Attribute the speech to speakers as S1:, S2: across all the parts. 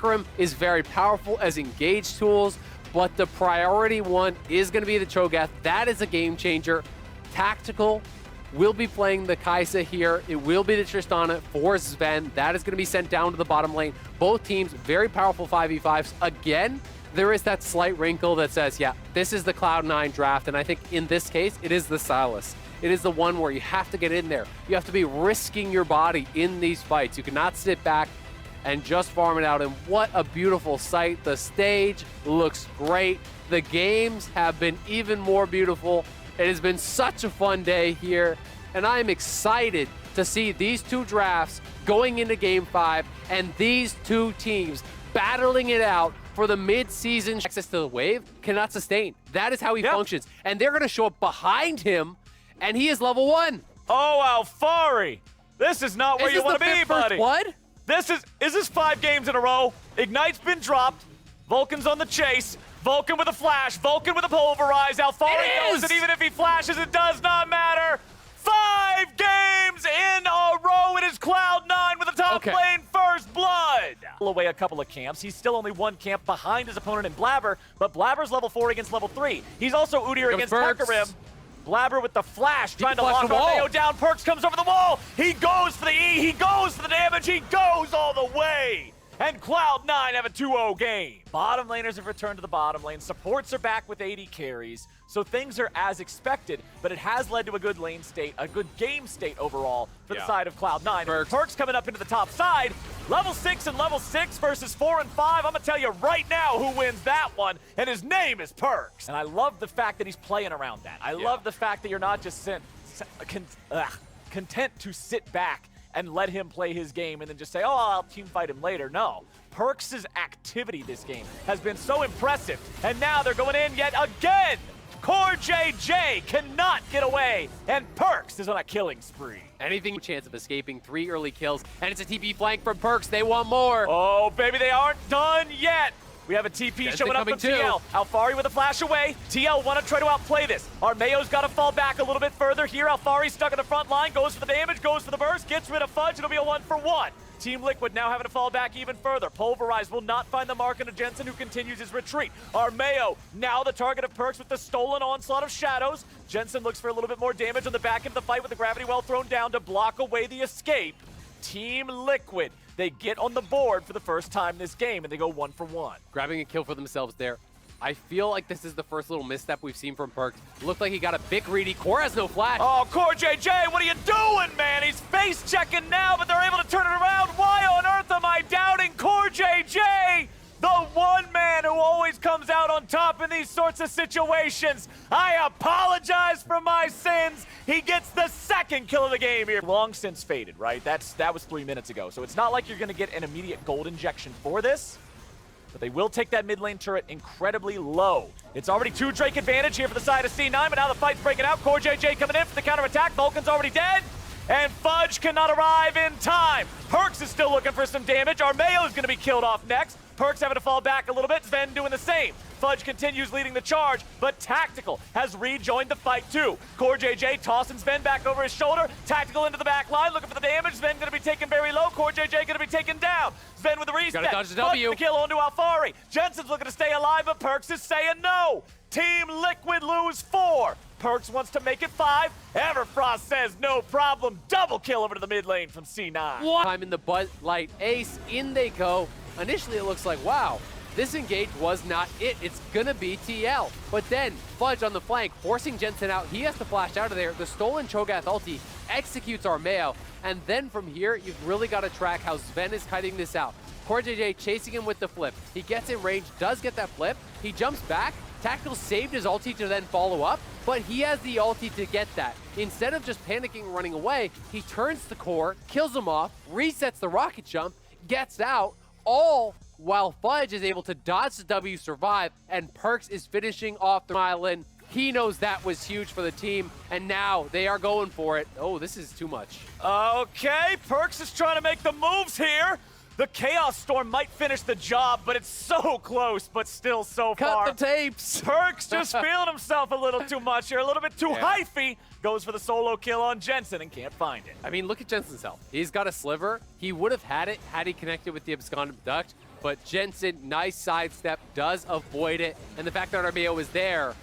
S1: Hecarim is very powerful as engage tools, but the priority one is going to be the Cho'Gath. That is a game changer. Tactical will be playing the Kai'Sa here. It will be the Tristana for Sven. That is going to be sent down to the bottom lane. Both teams, very powerful 5v5s. Again, there is that slight wrinkle that says, yeah, this is the Cloud9 draft, and I think in this case, it is the Sylas. It is the one where you have to get in there. You have to be risking your body in these fights. You cannot sit back and just farm it out. And what a beautiful sight. The stage looks great. The games have been even more beautiful. It has been such a fun day here, and I am excited to see these two drafts going into Game 5 and these two teams battling it out for the mid-season. Access to the wave cannot sustain. That is how he functions. And they're going to show up behind him, and he is level 1.
S2: Oh, Alfari! This is not where you want to be, buddy.
S1: What?
S2: Is this 5 games in a row? Ignite's been dropped. Vulcan's on the chase. Vulcan with a flash. Vulcan with a pulverize. Alfari knows that even if he flashes, it does not matter. 5 games in a row. It is Cloud9 with the top lane first blood. Away a couple of camps. He's still only 1 camp behind his opponent in Blabber, but Blabber's level 4 against level 3. He's also Udyr against Hecarim. Blabber with the flash, trying to lock Armeo down. Perkz comes over the wall. He goes for the E. He goes for the damage. He goes all the way. And Cloud9 have a 2-0 game. Bottom laners have returned to the bottom lane. Supports are back with 80 carries. So things are as expected, but it has led to a good lane state, a good game state overall for the side of Cloud9. Perkz coming up into the top side. Level 6 and level 6 versus 4 and 5. I'm going to tell you right now who wins that one, and his name is Perkz. And I love the fact that he's playing around that. I love the fact that you're not just content to sit back and let him play his game and then just say, oh, I'll team fight him later. No. Perkz' activity this game has been so impressive. And now they're going in yet again. CoreJJ cannot get away, and Perkz is on a killing spree.
S1: Anything chance of escaping 3 early kills, and it's a TP flank from Perkz. They want more.
S2: Oh, baby, they aren't done yet. We have a TP showing up from TL. Alfari with a flash away. TL want to try to outplay this. Armeo's got to fall back a little bit further here. Alfari stuck in the front line, goes for the damage, goes for the burst, gets rid of Fudge. It'll be a 1-for-1. Team Liquid now having to fall back even further. Pulverize will not find the mark into Jensen, who continues his retreat. Armeo now the target of Perkz with the stolen onslaught of shadows. Jensen looks for a little bit more damage on the back end of the fight with the gravity well thrown down to block away the escape. Team Liquid, they get on the board for the first time this game, and they go 1-for-1.
S1: Grabbing a kill for themselves there. I feel like this is the first little misstep we've seen from Perkz. Looked like he got a bit greedy. Core has no flash.
S2: Oh, CoreJJ, what are you doing, man? He's face checking now, but they're able to turn it around. Why on earth am I doubting CoreJJ? The one man who always comes out on top in these sorts of situations. I apologize for my sins. He gets the 2nd kill of the game here. Long since faded, right? That was 3 minutes ago. So it's not like you're going to get an immediate gold injection for this. But they will take that mid lane turret incredibly low. It's already 2 Drake advantage here for the side of C9, but now the fight's breaking out. CoreJJ coming in for the counterattack. Vulcan's already dead. And Fudge cannot arrive in time. Perkz is still looking for some damage. Armeo is going to be killed off next. Perkz having to fall back a little bit. Sven doing the same. Fudge continues leading the charge, but Tactical has rejoined the fight too. CoreJJ tossing Sven back over his shoulder. Tactical into the back line, looking for the damage. Sven going to be taken very low. CoreJJ going to be taken down. Sven with the reset.
S1: Gotta dodge the W.
S2: The kill onto Alfari. Jensen's looking to stay alive, but Perkz is saying no. Team Liquid lose 4. Perkz wants to make it 5. Everfrost says no problem. Double kill over to the mid lane from C9.
S1: One time in the Bud Light Ace. In they go. Initially, it looks like, wow, this engage was not it. It's gonna be TL. But then, Fudge on the flank, forcing Jensen out. He has to flash out of there. The stolen Cho'Gath ulti executes Armeo. And then from here, you've really got to track how Sven is kiting this out. CoreJJ chasing him with the flip. He gets in range, does get that flip. He jumps back. Tactical saved his ulti to then follow up, but he has the ulti to get that. Instead of just panicking and running away, he turns the core, kills him off, resets the rocket jump, gets out, all while Fudge is able to dodge the W, survive, and Perkz is finishing off the island. He knows that was huge for the team, and now they are going for it. Oh, this is too much.
S2: Okay, Perkz is trying to make the moves here. The Chaos Storm might finish the job, but it's so close, but still so far.
S1: Cut the tapes.
S2: Perkz just feeling himself a little too much here, a little bit too hyphy. Goes for the solo kill on Jensen and can't find it.
S1: I mean, look at Jensen's health. He's got a sliver. He would have had it had he connected with the Abscond Abduct, but Jensen, nice sidestep, does avoid it. And the fact that Armeo is there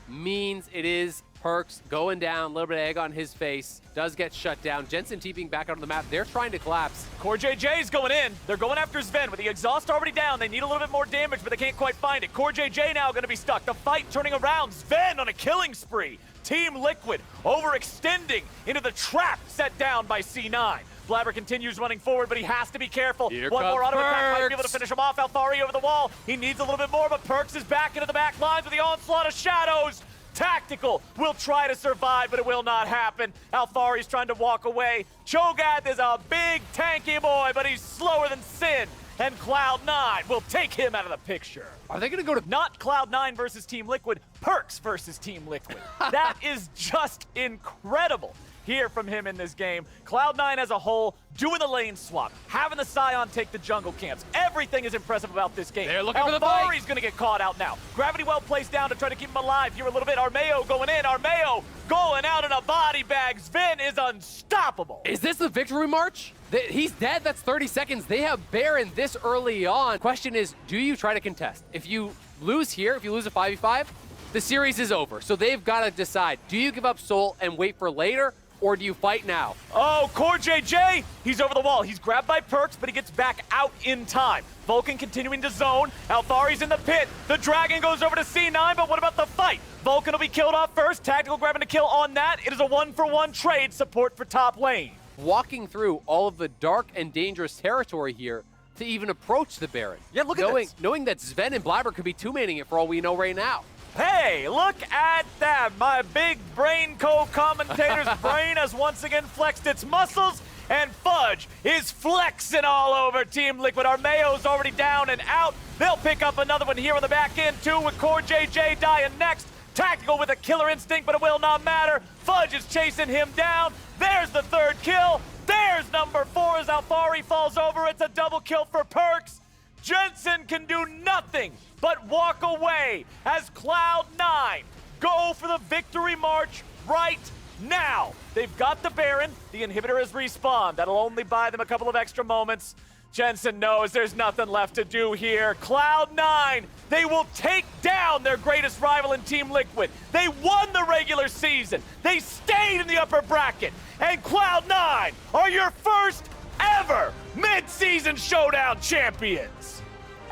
S1: means it is Perkz going down, a little bit of egg on his face, does get shut down. Jensen TPing back out on the map. They're trying to collapse.
S2: CoreJJ's going in. They're going after Sven with the exhaust already down. They need a little bit more damage, but they can't quite find it. CoreJJ now going to be stuck. The fight turning around. Sven on a killing spree. Team Liquid overextending into the trap set down by C9. Blabber continues running forward, but he has to be careful.
S1: Here
S2: One more auto attack might be able to
S1: Perkz.
S2: finish him off. Alfari over the wall. He needs a little bit more, but Perkz is back into the back lines with the onslaught of shadows. Tactical will try to survive, but it will not happen. Alfari's trying to walk away. Cho'Gath is a big, tanky boy, but he's slower than Sin. And Cloud9 will take him out of the picture.
S1: Are they going to go to...
S2: Not Cloud9 versus Team Liquid, Perkz versus Team Liquid. That is just incredible. Hear from him in this game. Cloud9 as a whole, doing the lane swap, having the Scion take the jungle camps. Everything is impressive about this game.
S1: They're looking for the fight.
S2: Alfari's going to get caught out now. Gravity well placed down to try to keep him alive here a little bit. Armeo going in. Armeo going out in a body bag. Sven is unstoppable.
S1: Is this the victory march? He's dead. That's 30 seconds. They have Baron this early on. Question is, do you try to contest? If you lose here, if you lose a 5v5, the series is over. So they've got to decide, do you give up Soul and wait for later, or do you fight now?
S2: Oh, CoreJJ, he's over the wall. He's grabbed by Perkz, but he gets back out in time. Vulcan continuing to zone. Alfari's in the pit. The Dragon goes over to C9, but what about the fight? Vulcan will be killed off first. Tactical grabbing a kill on that. It is a 1-for-1 trade support for top lane.
S1: Walking through all of the dark and dangerous territory here to even approach the Baron.
S2: Yeah, look at this.
S1: Knowing that Sven and Blabber could be two-manning it for all we know right now.
S2: Hey, look at that. My big brain co-commentator's brain has once again flexed its muscles, and Fudge is flexing all over Team Liquid. Armeo's already down and out. They'll pick up another one here on the back end, too, with CoreJJ dying next. Tactical with a killer instinct, but it will not matter. Fudge is chasing him down. There's the third kill. There's number 4 as Alfari falls over. It's a double kill for Perkz. Jensen can do nothing but walk away as Cloud9 go for the victory march right now. They've got the Baron. The inhibitor has respawned. That'll only buy them a couple of extra moments. Jensen knows there's nothing left to do here. Cloud9, they will take down their greatest rival in Team Liquid. They won the regular season. They stayed in the upper bracket. And Cloud9 are your first ever mid-season Showdown champions.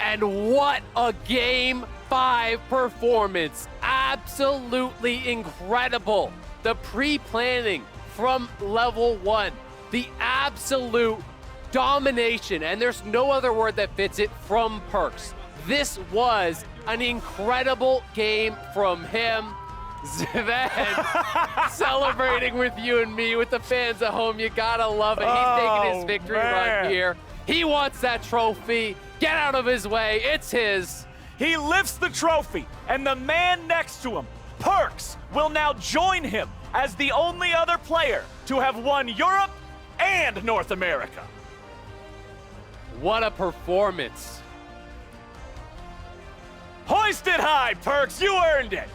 S1: And what a Game 5 performance. Absolutely incredible. The pre-planning from level 1. The absolute domination, and there's no other word that fits it, from Perkz. This was an incredible game from him. Sven celebrating with you and me, with the fans at home. You gotta love it. He's taking his victory run here. He wants that trophy. Get out of his way. It's his.
S2: He lifts the trophy, and the man next to him, Perkz, will now join him as the only other player to have won Europe and North America.
S1: What a performance.
S2: Hoist it high, Perkz. You earned it.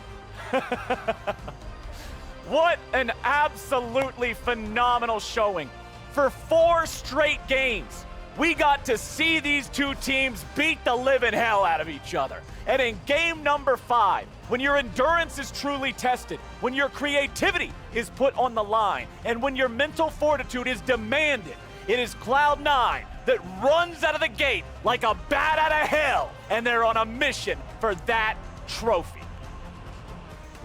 S2: What an absolutely phenomenal showing. For 4 straight games, we got to see these two teams beat the living hell out of each other. And in game number 5, when your endurance is truly tested, when your creativity is put on the line, and when your mental fortitude is demanded, it is Cloud9 that runs out of the gate like a bat out of hell, and they're on a mission for that trophy.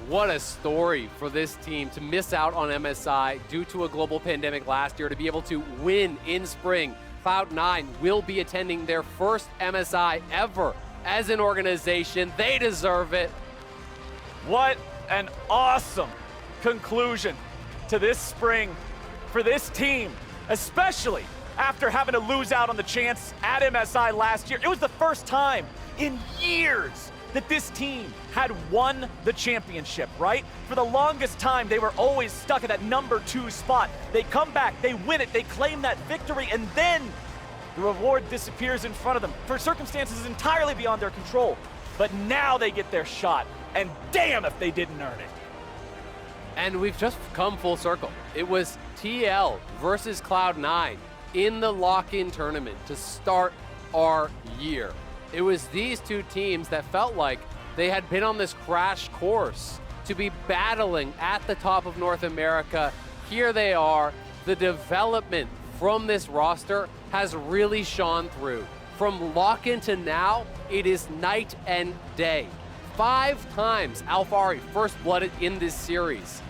S1: What a story for this team to miss out on MSI due to a global pandemic last year, to be able to win in spring. Cloud9 will be attending their first MSI ever as an organization. They deserve it.
S2: What an awesome conclusion to this spring for this team, especially after having to lose out on the chance at MSI last year. It was the first time in years that this team had won the championship, right? For the longest time, they were always stuck at that number 2 spot. They come back, they win it, they claim that victory, and then the reward disappears in front of them for circumstances entirely beyond their control. But now they get their shot, and damn if they didn't earn it.
S1: And we've just come full circle. It was TL versus Cloud9 in the lock-in tournament to start our year. It was these two teams that felt like they had been on this crash course to be battling at the top of North America. Here they are. The development from this roster has really shone through. From lock-in to now, it is night and day. 5 times Alphari first blooded in this series.